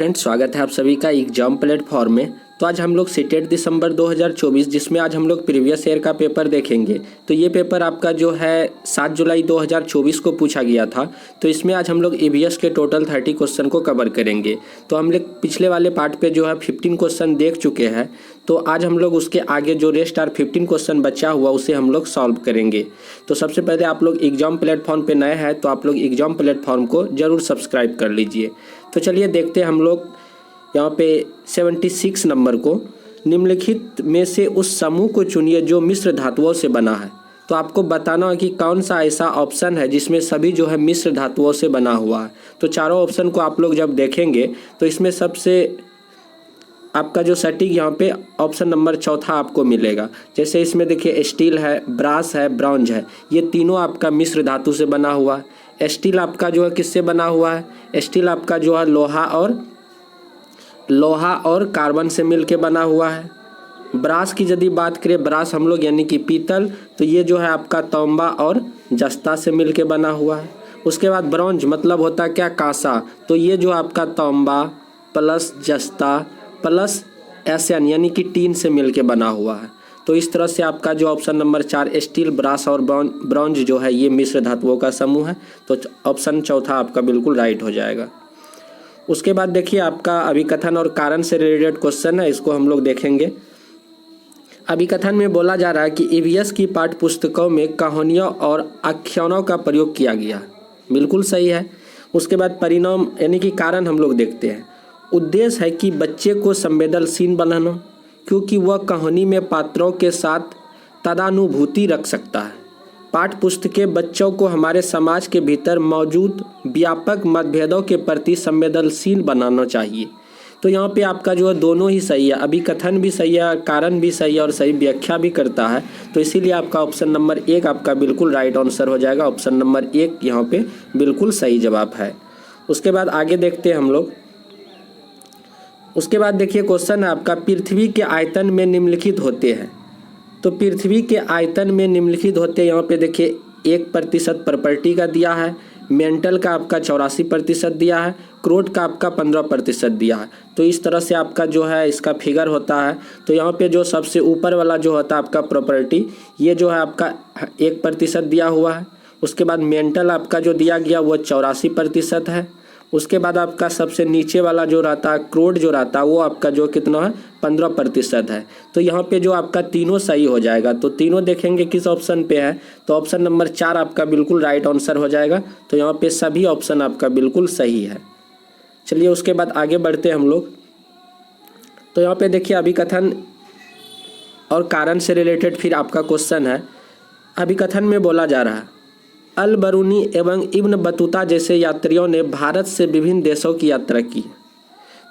Friends, स्वागत है आप सभी का एग्जाम प्लेटफॉर्म में। तो आज हम लोग सीटेट दिसंबर 2024 जिसमें आज हम लोग प्रीवियस ईयर का पेपर देखेंगे। तो ये पेपर आपका जो है 7 जुलाई 2024 को पूछा गया था। तो इसमें आज हम लोग ईवीएस के टोटल 30 क्वेश्चन को कवर करेंगे। तो हम लोग पिछले वाले पार्ट पे जो है 15 क्वेश्चन देख चुके हैं। तो आज हम लोग उसके आगे जो रेस्ट 15 क्वेश्चन बचा हुआ उसे हम लोग सॉल्व करेंगे। तो सबसे पहले आप लोग एग्जाम प्लेटफॉर्म पे नए हैं तो आप लोग एग्जाम प्लेटफॉर्म को ज़रूर सब्सक्राइब कर लीजिए। तो चलिए देखते हैं हम लोग यहाँ पे 76 नंबर को, निम्नलिखित में से उस समूह को चुनिए जो मिश्र धातुओं से बना है। तो आपको बताना है कि कौन सा ऐसा ऑप्शन है जिसमें सभी जो है मिश्र धातुओं से बना हुआ है। तो चारों ऑप्शन को आप लोग जब देखेंगे तो इसमें सबसे आपका जो सटीक यहाँ पे ऑप्शन नंबर चौथा आपको मिलेगा। जैसे इसमें देखिए स्टील है, ब्रास है, ब्रॉन्ज है, ये तीनों आपका मिश्र धातु से बना हुआ है। स्टील आपका जो है किससे बना हुआ है? स्टील आपका जो है लोहा और कार्बन से मिलके बना हुआ है। ब्रास की यदि बात करें, ब्रास हम लोग यानी कि पीतल, तो ये जो है आपका तांबा और जस्ता से मिलके बना हुआ है। उसके बाद ब्रॉन्ज मतलब होता है क्या? कांसा। तो ये जो आपका तांबा प्लस जस्ता प्लस एसन यानी कि टीन से मिलके बना हुआ है। तो इस तरह से आपका जो ऑप्शन नंबर 4 स्टील, ब्रास और ब्रॉन्ज जो है ये मिश्र धातुओं का समूह है। तो ऑप्शन चौथा आपका बिल्कुल राइट हो जाएगा। उसके बाद देखिए आपका अभिकथन और कारण से रिलेटेड क्वेश्चन है, इसको हम लोग देखेंगे। अभिकथन में बोला जा रहा है कि ईवीएस की पाठ्य पुस्तकों में कहानियों और आख्यानों का प्रयोग किया गया। बिल्कुल सही है। उसके बाद परिणाम यानी कि कारण हम लोग देखते हैं। उद्देश्य है कि बच्चे को संवेदनशील बनाना, क्योंकि वह कहानी में पात्रों के साथ तदानुभूति रख सकता है। पाठ्य पुस्तकें बच्चों को हमारे समाज के भीतर मौजूद व्यापक मतभेदों के प्रति संवेदनशील बनाना चाहिए। तो यहाँ पे आपका जो है दोनों ही सही है, अभिकथन भी सही है, कारण भी सही है और सही व्याख्या भी करता है। तो इसीलिए आपका ऑप्शन नंबर 1 आपका बिल्कुल राइट आंसर हो जाएगा। ऑप्शन नंबर 1 यहाँ पे बिल्कुल सही जवाब है। उसके बाद आगे देखते हैं हम लोग। उसके बाद देखिए क्वेश्चन है आपका, पृथ्वी के आयतन में निम्नलिखित होते हैं। तो पृथ्वी के आयतन में निम्नलिखित होते हैं, यहाँ पे देखिए 1% प्रॉपर्टी का दिया है, मेंटल का आपका 84% दिया है, क्रोट का आपका 15% दिया है। तो इस तरह से आपका जो है इसका फिगर होता है। तो यहाँ पे जो सबसे ऊपर वाला जो होता है आपका प्रॉपर्टी, ये जो है आपका 1% दिया हुआ है। उसके बाद मेंटल आपका जो दिया गया वो 84% है। उसके बाद आपका सबसे नीचे वाला जो रहता है क्रोड जो रहता है वो आपका जो कितना है 15% है। तो यहाँ पे जो आपका तीनों सही हो जाएगा। तो तीनों देखेंगे किस ऑप्शन पे है, तो ऑप्शन नंबर 4 आपका बिल्कुल राइट आंसर हो जाएगा। तो यहाँ पे सभी ऑप्शन आपका बिल्कुल सही है। चलिए उसके बाद आगे बढ़ते हैं हम लोग। तो यहाँ पे देखिए अभिकथन और कारण से रिलेटेड फिर आपका क्वेश्चन है। अभिकथन में बोला जा रहा है, अल बरूनी एवं इब्न बतूता जैसे यात्रियों ने भारत से विभिन्न देशों की यात्रा की।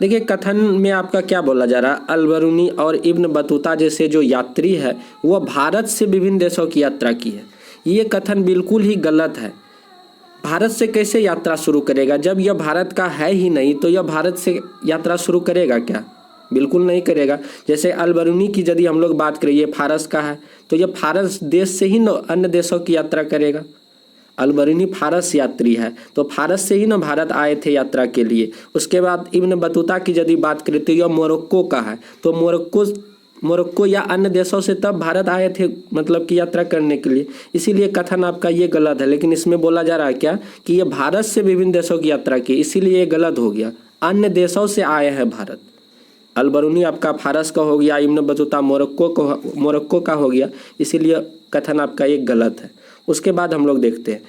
देखिए कथन में आपका क्या बोला जा रहा है, अल बरूनी और इब्न बतूता जैसे जो यात्री है वह भारत से विभिन्न देशों की यात्रा की है। ये कथन बिल्कुल ही गलत है। भारत से कैसे यात्रा शुरू करेगा? जब यह भारत का है ही नहीं तो यह भारत से यात्रा शुरू करेगा क्या? बिल्कुल नहीं करेगा। जैसे अल बरूनी की यदि हम लोग बात करें, ये फारस का है तो यह फारस देश से ही न अन्य देशों की यात्रा करेगा। अल बरूनी फारस यात्री है तो फारस से ही ना भारत आए थे यात्रा के लिए। उसके बाद इब्न बतूता की यदि बात करें तो यह मोरक्को का है, तो मोरक्को या अन्य देशों से तब भारत आए थे मतलब कि यात्रा करने के लिए। इसीलिए कथन आपका ये गलत है। लेकिन इसमें बोला जा रहा है क्या कि ये भारत से विभिन्न देशों की यात्रा की, इसीलिए ये गलत हो गया। अन्य देशों से आए हैं भारत। अल बरूनी आपका फारस का हो गया, इब्न बतूता मोरक्को का हो गया, इसीलिए कथन आपका ये गलत है। उसके बाद हम लोग देखते हैं,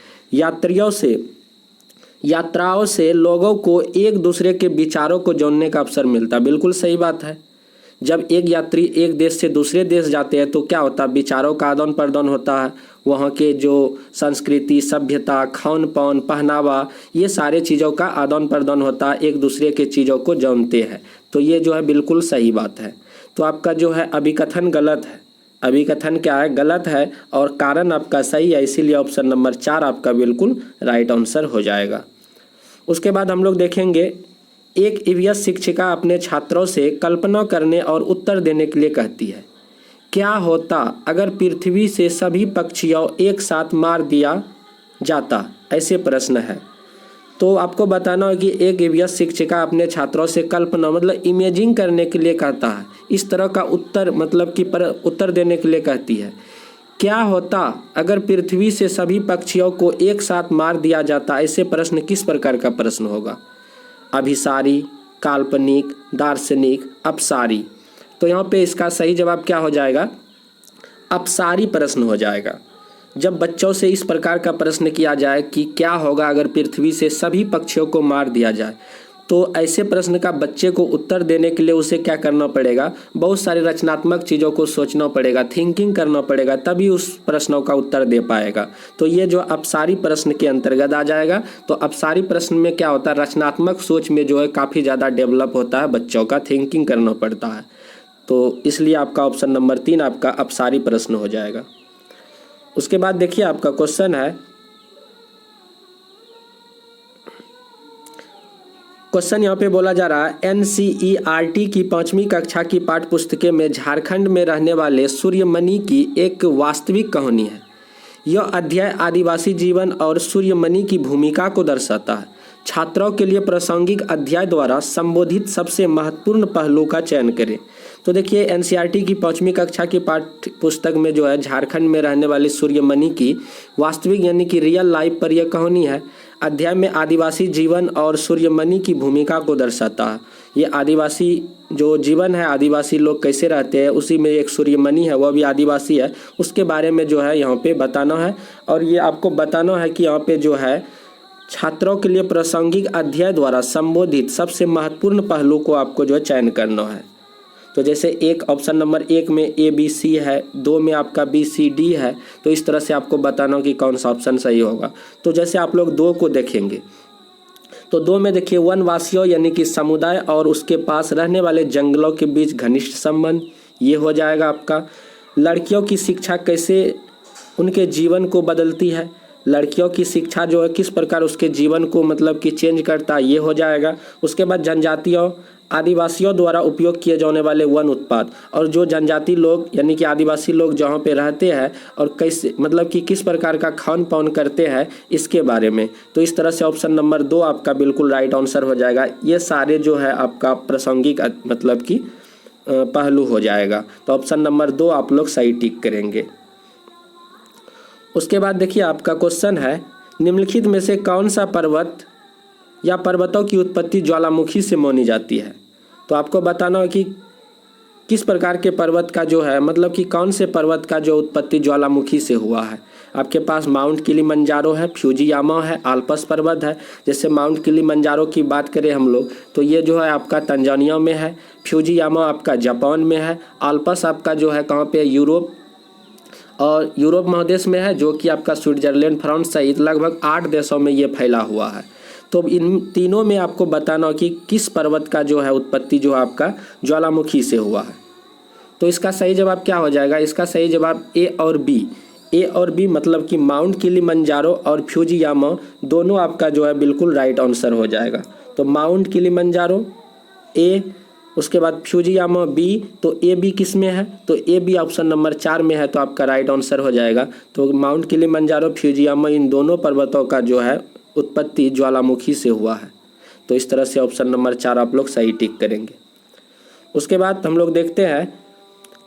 यात्राओं से लोगों को एक दूसरे के विचारों को जानने का अवसर मिलता है। बिल्कुल सही बात है। जब एक यात्री एक देश से दूसरे देश जाते हैं तो क्या होता है, विचारों का आदान प्रदान होता है। वहाँ के जो संस्कृति, सभ्यता, खान पान, पहनावा, ये सारे चीज़ों का आदान प्रदान होता है, एक दूसरे के चीज़ों को जानते हैं। तो ये जो है बिल्कुल सही बात है। तो आपका जो है अभिकथन गलत है। अभिकथन क्या है? गलत है और कारण आपका सही है, इसीलिए ऑप्शन नंबर 4 आपका बिल्कुल राइट आंसर हो जाएगा। उसके बाद हम लोग देखेंगे, एक ईवीएस शिक्षिका अपने छात्रों से कल्पना करने और उत्तर देने के लिए कहती है, क्या होता अगर पृथ्वी से सभी पक्षियों एक साथ मार दिया जाता? ऐसे प्रश्न है। तो आपको बताना हो कि एक ईवीएस शिक्षिका अपने छात्रों से कल्पना मतलब इमेजिंग करने के लिए कहता है, इस तरह का उत्तर मतलब कि उत्तर देने के लिए कहती है। क्या होता अगर पृथ्वी से सभी पक्षियों को एक साथ मार दिया जाता? ऐसे प्रश्न किस प्रकार का प्रश्न होगा? अभिसारी, काल्पनिक, दार्शनिक, अपसारी। तो यहाँ पे इसका सही जवाब क्या हो जाएगा? अपसारी प्रश्न हो जाएगा। जब बच्चों से इस प्रकार का प्रश्न किया जाए कि क्या होगा अगर पृथ्वी से सभी पक्षियों को मार दिया जाए, तो ऐसे प्रश्न का बच्चे को उत्तर देने के लिए उसे क्या करना पड़ेगा? बहुत सारी रचनात्मक चीज़ों को सोचना पड़ेगा, थिंकिंग करना पड़ेगा, तभी उस प्रश्नों का उत्तर दे पाएगा। तो ये जो अपसारी प्रश्न के अंतर्गत आ जाएगा। तो अपसारी प्रश्न में क्या होता है? रचनात्मक सोच में जो है काफ़ी ज़्यादा डेवलप होता है, बच्चों का थिंकिंग करना पड़ता है। तो इसलिए आपका ऑप्शन नंबर 3 आपका अपसारी प्रश्न हो जाएगा। उसके बाद देखिए आपका क्वेश्चन है, क्वेश्चन यहाँ पे बोला जा रहा है एनसीईआरटी की 5वीं कक्षा की पाठ्य पुस्तकें में झारखंड में रहने वाले सूर्यमणि की एक वास्तविक कहानी है। यह अध्याय आदिवासी जीवन और सूर्यमणि की भूमिका को दर्शाता है। छात्रों के लिए प्रासंगिक अध्याय द्वारा संबोधित सबसे महत्वपूर्ण पहलू का चयन करें। तो देखिए एनसीईआरटी की 5वीं कक्षा की पाठ्य पुस्तक में जो है झारखंड में रहने वाली सूर्यमणि की वास्तविक यानी कि रियल लाइफ पर यह कहानी है। अध्याय में आदिवासी जीवन और सूर्यमणि की भूमिका को दर्शाता है। ये आदिवासी जो जीवन है, आदिवासी लोग कैसे रहते हैं, उसी में एक सूर्यमणि है, वह भी आदिवासी है, उसके बारे में जो है यहाँ पे बताना है। और ये आपको बताना है कि यहाँ पे जो है छात्रों के लिए प्रासंगिक अध्याय द्वारा संबोधित सबसे महत्वपूर्ण पहलू को आपको जो है चयन करना है। तो जैसे एक ऑप्शन नंबर 1 में ABC है, 2 में आपका BCD है, तो इस तरह से आपको बताना कि कौन सा ऑप्शन सही होगा। तो जैसे आप लोग 2 को देखेंगे तो 2 में देखिए वनवासियों यानी कि समुदाय और उसके पास रहने वाले जंगलों के बीच घनिष्ठ संबंध, ये हो जाएगा आपका। लड़कियों की शिक्षा कैसे उनके जीवन को बदलती है, लड़कियों की शिक्षा जो है किस प्रकार उसके जीवन को मतलब कि चेंज करता है, ये हो जाएगा। उसके बाद जनजातियों आदिवासियों द्वारा उपयोग किए जाने वाले वन उत्पाद, और जो जनजाति लोग यानी कि आदिवासी लोग जहाँ पे रहते हैं और कैसे मतलब कि किस प्रकार का खान पान करते हैं इसके बारे में। तो इस तरह से ऑप्शन नंबर 2 आपका बिल्कुल राइट आंसर हो जाएगा। ये सारे जो है आपका प्रासंगिक मतलब कि पहलू हो जाएगा। तो ऑप्शन नंबर 2 आप लोग सही टिक करेंगे। उसके बाद देखिए आपका क्वेश्चन है निम्नलिखित में से कौन सा पर्वत या पर्वतों की उत्पत्ति ज्वालामुखी से मानी जाती है? तो आपको बताना है कि किस प्रकार के पर्वत का जो है मतलब कि कौन से पर्वत का जो उत्पत्ति ज्वालामुखी से हुआ है। आपके पास माउंट किलिमंजारो है, फ्यूजियामा है, आल्प्स पर्वत है। जैसे माउंट किलिमंजारो की बात करें हम लोग तो ये जो है आपका तंजानिया में है, फ्यूजियामा आपका जापान में है, आल्प्स आपका जो है कहाँ पे, यूरोप और यूरोप महादेश में है, जो कि आपका स्विट्जरलैंड, फ्रांस सहित लगभग 8 देशों में ये फैला हुआ है। तो इन तीनों में आपको बताना कि किस पर्वत का जो है उत्पत्ति जो आपका ज्वालामुखी से हुआ है। तो इसका सही जवाब क्या हो जाएगा? इसका सही जवाब ए और बी मतलब कि माउंट किलिमंजारो और फ्यूजियामा दोनों आपका जो है बिल्कुल राइट आंसर हो जाएगा। तो माउंट किलिमंजारो ए, उसके बाद फ्यूजियामा बी। तो ए बी किस में है? तो ए बी ऑप्शन नंबर 4 में है, तो आपका राइट आंसर हो जाएगा। तो माउंट किलिमंजारो, फ्यूजियामा इन दोनों पर्वतों का जो है उत्पत्ति ज्वालामुखी से हुआ है। तो इस तरह से ऑप्शन नंबर 4 आप लोग सही टिक करेंगे। उसके बाद हम लोग देखते हैं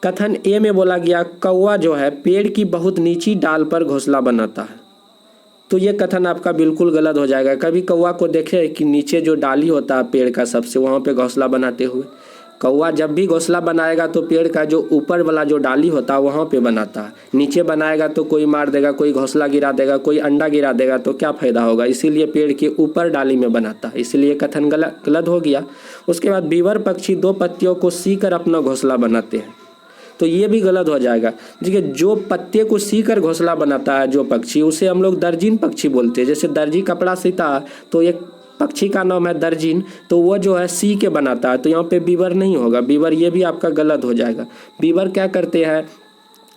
कथन ए में बोला गया कौवा जो है पेड़ की बहुत नीची डाल पर घोंसला बनाता है। तो ये कथन आपका बिल्कुल गलत हो जाएगा। कभी कौवा को देखे कि नीचे जो डाली होता है पेड़ का सबसे, वहाँ पे घोंसला बनाते हुए? कौवा जब भी घोंसला बनाएगा तो पेड़ का जो ऊपर वाला जो डाली होता है वहाँ पे बनाता है। नीचे बनाएगा तो कोई मार देगा, कोई घोंसला गिरा देगा, कोई अंडा गिरा देगा, तो क्या फ़ायदा होगा। इसीलिए पेड़ के ऊपर डाली में बनाता है, इसलिए कथन गलत हो गया। उसके बाद बीवर पक्षी 2 पत्तियों को सीकर अपना घोंसला बनाते हैं। तो ये भी गलत हो जाएगा। देखिए जो पत्ते को सीकर घोंसला बनाता है जो पक्षी, उसे हम लोग दर्जिन पक्षी बोलते हैं। जैसे दर्जी कपड़ा सीता है तो एक पक्षी का नाम है दर्जिन, तो वो जो है सी के बनाता है। तो यहाँ पे बीवर नहीं होगा, बीवर ये भी आपका गलत हो जाएगा। बीवर क्या करते हैं?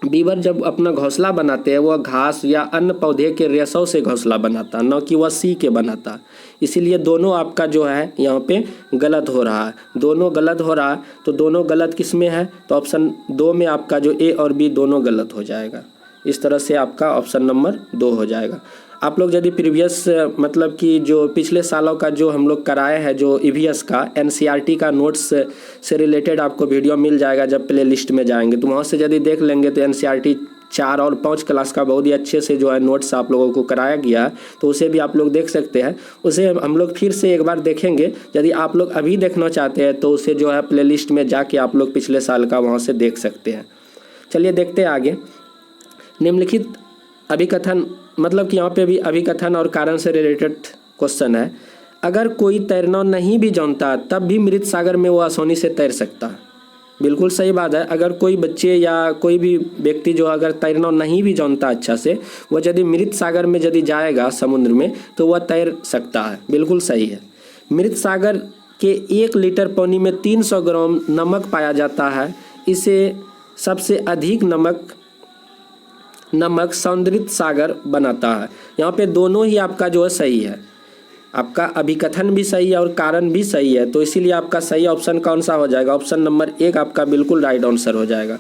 बीवर जब अपना घोंसला बनाते हैं वह घास या अन्य पौधे के रेशों से घोंसला बनाता है, न कि वह सी के बनाता है। इसीलिए दोनों आपका जो है यहाँ पे गलत हो रहा है, दोनों गलत हो रहा है। तो दोनों गलत किस में है? तो ऑप्शन 2 में आपका जो ए और बी दोनों गलत हो जाएगा। इस तरह से आपका ऑप्शन नंबर 2 हो जाएगा। आप लोग यदि प्रीवियस मतलब कि जो पिछले सालों का जो हम लोग कराए हैं जो ईवीएस का एनसीईआरटी का नोट्स से रिलेटेड आपको वीडियो मिल जाएगा जब प्ले लिस्ट में जाएंगे, तो वहाँ से यदि देख लेंगे तो एनसीईआरटी 4 और 5 क्लास का बहुत ही अच्छे से जो है नोट्स आप लोगों को कराया गया है, तो उसे भी आप लोग देख सकते हैं। उसे हम लोग फिर से एक बार देखेंगे। यदि आप लोग अभी देखना चाहते हैं तो उसे जो है प्ले लिस्ट में जाके आप लोग पिछले साल का वहाँ से देख सकते हैं। चलिए देखते हैं आगे। निम्नलिखित अभिकथन, मतलब कि यहाँ पे भी अभिकथन और कारण से रिलेटेड क्वेश्चन है। अगर कोई तैरना नहीं भी जानता तब भी मृत सागर में वो आसानी से तैर सकता है। बिल्कुल सही बात है। अगर कोई बच्चे या कोई भी व्यक्ति जो अगर तैरना नहीं भी जानता अच्छा से, वो यदि मृत सागर में यदि जाएगा समुद्र में तो वह तैर सकता है। बिल्कुल सही है। मृत सागर के 1 लीटर पानी में 300 ग्राम नमक पाया जाता है। इसे सबसे अधिक नमक समुद्रित सागर बनाता है। यहाँ पे दोनों ही आपका जो है सही है। आपका अभिकथन भी सही है और कारण भी सही है, तो इसीलिए आपका सही ऑप्शन कौन सा हो जाएगा? ऑप्शन नंबर 1 आपका बिल्कुल राइट आंसर हो जाएगा।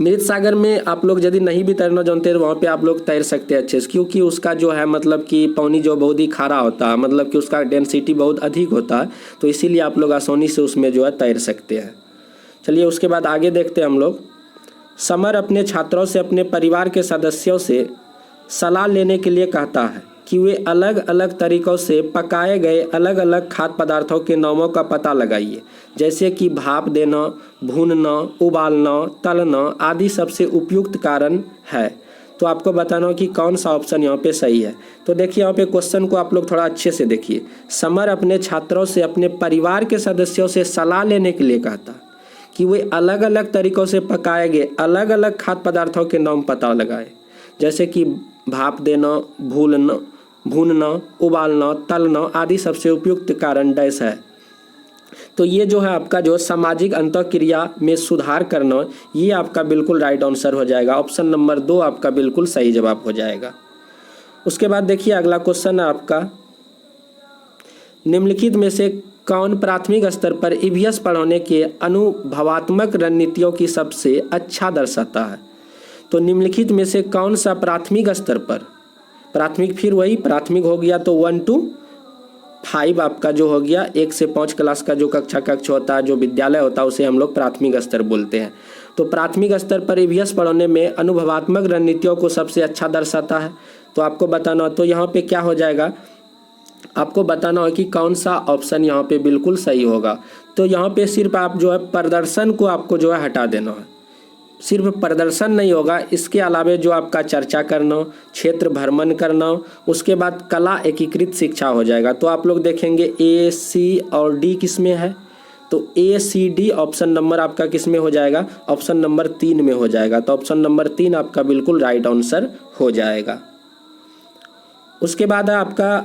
मृत सागर में आप लोग यदि नहीं भी तैरना जानते तो वहाँ पे आप लोग तैर सकते हैं अच्छे से, क्योंकि उसका जो है मतलब कि पानी जो बहुत ही खारा होता है, मतलब कि उसका डेंसिटी बहुत अधिक होता है, तो इसीलिए आप लोग आसानी से उसमें जो है तैर सकते हैं। चलिए उसके बाद आगे देखते हैं हम लोग। समर अपने छात्रों से अपने परिवार के सदस्यों से सलाह लेने के लिए कहता है कि वे अलग अलग तरीक़ों से पकाए गए अलग अलग खाद्य पदार्थों के नामों का पता लगाइए, जैसे कि भाप देना, भूनना, उबालना, तलना आदि सबसे उपयुक्त कारण है। तो आपको बताना कि कौन सा ऑप्शन यहाँ पे सही है। तो देखिए यहाँ पे क्वेश्चन को आप लोग थोड़ा अच्छे से देखिए। समर अपने छात्रों से अपने परिवार के सदस्यों से सलाह लेने के लिए कहता कि वे अलग अलग तरीक़ों से पकाए गए अलग अलग खाद्य पदार्थों के नाम पता लगाए, जैसे कि भाप देना, भूनना, उबालना, तलना आदि सबसे उपयुक्त कारण डैश है। तो ये जो है आपका जो सामाजिक अंतःक्रिया में सुधार करना, ये आपका बिल्कुल राइट आंसर हो जाएगा। ऑप्शन नंबर 2 आपका बिल्कुल सही जवाब हो जाएगा। उसके बाद देखिए अगला क्वेश्चन है आपका, निम्नलिखित में से कौन प्राथमिक स्तर पर ईवीएस पढ़ाने के अनुभवात्मक रणनीतियों की सबसे अच्छा दर्शाता है? तो निम्नलिखित में से कौन सा प्राथमिक स्तर पर, प्राथमिक फिर वही प्राथमिक हो गया तो 1 to 5 आपका जो हो गया 1 से 5 क्लास का जो कक्ष होता है, जो विद्यालय होता है, उसे हम लोग प्राथमिक स्तर बोलते हैं। तो प्राथमिक स्तर पर ईवीएस पढ़ाने में अनुभवात्मक रणनीतियों को सबसे अच्छा दर्शाता है। तो आपको बताना, तो यहाँ पे क्या हो जाएगा, आपको बताना हो कि कौन सा ऑप्शन यहाँ पे बिल्कुल सही होगा। तो यहाँ पे सिर्फ आप जो है प्रदर्शन को आपको जो है हटा देना है। सिर्फ प्रदर्शन नहीं होगा, इसके अलावा जो आपका चर्चा करना, क्षेत्र भ्रमण करना, उसके बाद कला एकीकृत शिक्षा हो जाएगा। तो आप लोग देखेंगे A, C और D किस में है? तो A, C, D option number आपका किस में हो जाएगा? ऑप्शन नंबर 3 में हो जाएगा। तो ऑप्शन नंबर 3 आपका बिल्कुल राइट आंसर हो जाएगा। उसके बाद आपका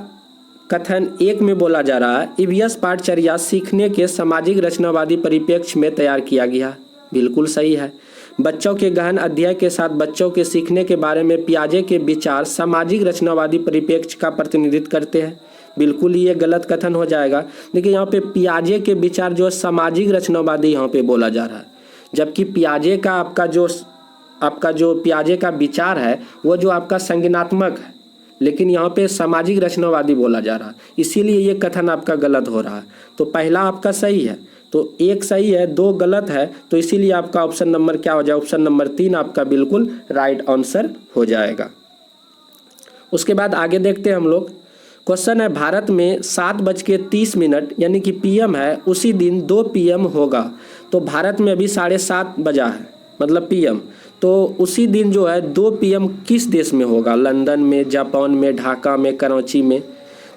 कथन 1 में बोला जा रहा है, ईवीएस पाठचर्या सीखने के सामाजिक रचनावादी परिप्रेक्ष्य में तैयार किया गया। बिल्कुल सही है। बच्चों के गहन अध्ययन के साथ बच्चों के सीखने के बारे में पियाजे के विचार सामाजिक रचनावादी परिप्रेक्ष्य का प्रतिनिधित्व करते हैं। बिल्कुल ही ये गलत कथन हो जाएगा। देखिए यहाँ पे पियाजे के विचार जो सामाजिक रचनावादी यहाँ पे बोला जा रहा है, जबकि पियाजे का आपका जो पियाजे का विचार है वो जो आपका संज्ञानात्मक है, लेकिन यहाँ पे सामाजिक रचनावादी बोला जा रहा है, इसीलिए ये कथन आपका गलत हो रहा है। तो पहला आपका सही है, तो 1 सही है, 2 गलत है, तो इसीलिए आपका ऑप्शन नंबर क्या हो जाए? ऑप्शन नंबर 3 आपका बिल्कुल राइट आंसर हो जाएगा। उसके बाद आगे देखते हैं हम लोग। क्वेश्चन है, भारत में 7:30 यानी कि PM है, उसी दिन 2 PM होगा। तो भारत में अभी 7:30 बजा है, मतलब PM, तो उसी दिन जो है 2 PM किस देश में होगा? लंदन में, जापान में, ढाका में, कराची में।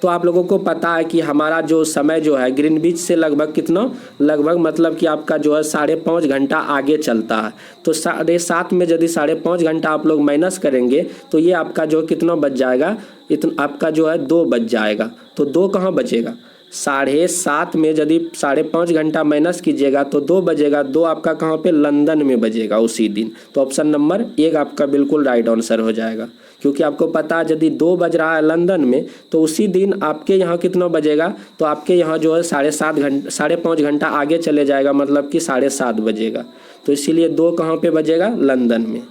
तो आप लोगों को पता है कि हमारा जो समय जो है ग्रीनविच से लगभग कितना, लगभग मतलब कि आपका जो है 5.5 घंटा आगे चलता है। तो 7:30 में यदि 5.5 घंटा आप लोग माइनस करेंगे तो ये आपका जो कितना बच जाएगा, इतना आपका जो है 2 बच जाएगा। तो 2 कहाँ बचेगा? 7:30 में यदि 5.5 घंटा माइनस कीजिएगा तो 2 बजेगा। 2 आपका कहाँ पे? लंदन में बजेगा उसी दिन। तो ऑप्शन नंबर 1 आपका बिल्कुल राइट आंसर हो जाएगा, क्योंकि आपको पता है यदि 2 बज रहा है लंदन में तो उसी दिन आपके यहाँ कितना बजेगा? तो आपके यहाँ जो है 5.5 घंटा आगे चले जाएगा, मतलब कि 7:30 बजेगा। तो इसीलिए 2 कहाँ पे बजेगा? लंदन में।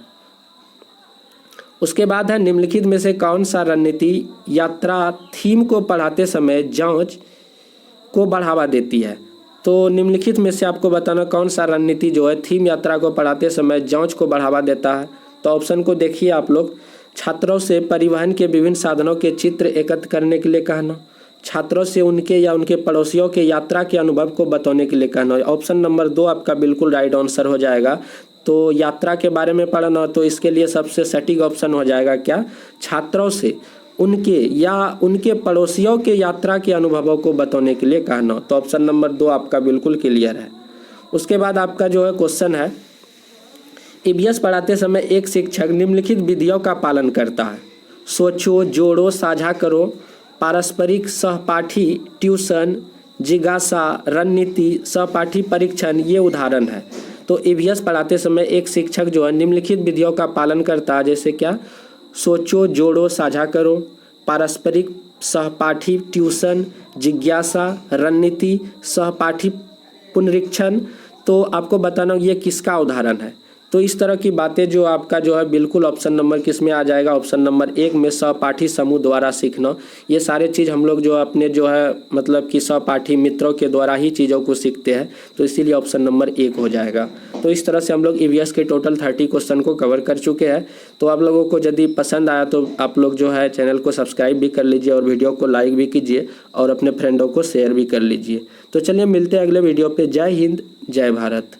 उसके बाद है निम्नलिखित में से कौन सा रणनीति यात्रा थीम को पढ़ाते समय जांच को बढ़ावा देती है। तो निम्नलिखित में से आपको बताना कौन सा रणनीति जो है थीम यात्रा को पढ़ाते समय जांच को बढ़ावा देता है। तो ऑप्शन को देखिए आप लोग, छात्रों से परिवहन के विभिन्न साधनों के चित्र एकत्र करने के लिए कहना, छात्रों से उनके या उनके पड़ोसियों के यात्रा के अनुभव को बताने के लिए कहना। ऑप्शन नंबर 2 आपका बिल्कुल राइट आंसर हो जाएगा। तो यात्रा के बारे में पढ़ना, तो इसके लिए सबसे सटीक ऑप्शन हो जाएगा क्या, छात्रों से उनके या उनके पड़ोसियों के यात्रा के अनुभवों को बताने के लिए कहना। तो ऑप्शन नंबर 2 आपका बिल्कुल क्लियर है। उसके बाद आपका जो है क्वेश्चन है, ईवीएस पढ़ाते समय एक शिक्षक निम्नलिखित विधियों का पालन करता है। सोचो, जोड़ो, साझा करो, पारस्परिक, सहपाठी ट्यूशन, जिज्ञासा, रणनीति, सहपाठी परीक्षण, ये उदाहरण है। तो ईवीएस पढ़ाते समय एक शिक्षक जो है निम्नलिखित विधियों का पालन करता है, जैसे क्या, सोचो, जोड़ो, साझा करो, पारस्परिक, सहपाठी ट्यूशन, जिज्ञासा, रणनीति, सहपाठी पुनरीक्षण। तो आपको बताना ये किसका उदाहरण है। तो इस तरह की बातें जो आपका जो है बिल्कुल ऑप्शन नंबर किस में आ जाएगा, ऑप्शन नंबर 1 में सहपाठी समूह द्वारा सीखना। ये सारे चीज़ हम लोग जो अपने जो है मतलब कि सहपाठी मित्रों के द्वारा ही चीज़ों को सीखते हैं, तो इसीलिए ऑप्शन नंबर 1 हो जाएगा। तो इस तरह से हम लोग ईवीएस के टोटल 30 क्वेश्चन को कवर कर चुके हैं। तो आप लोगों को यदि पसंद आया तो आप लोग जो है चैनल को सब्सक्राइब भी कर लीजिए और वीडियो को लाइक भी कीजिए और अपने फ्रेंडों को शेयर भी कर लीजिए। तो चलिए मिलते हैं अगले वीडियो पे। जय हिंद, जय भारत।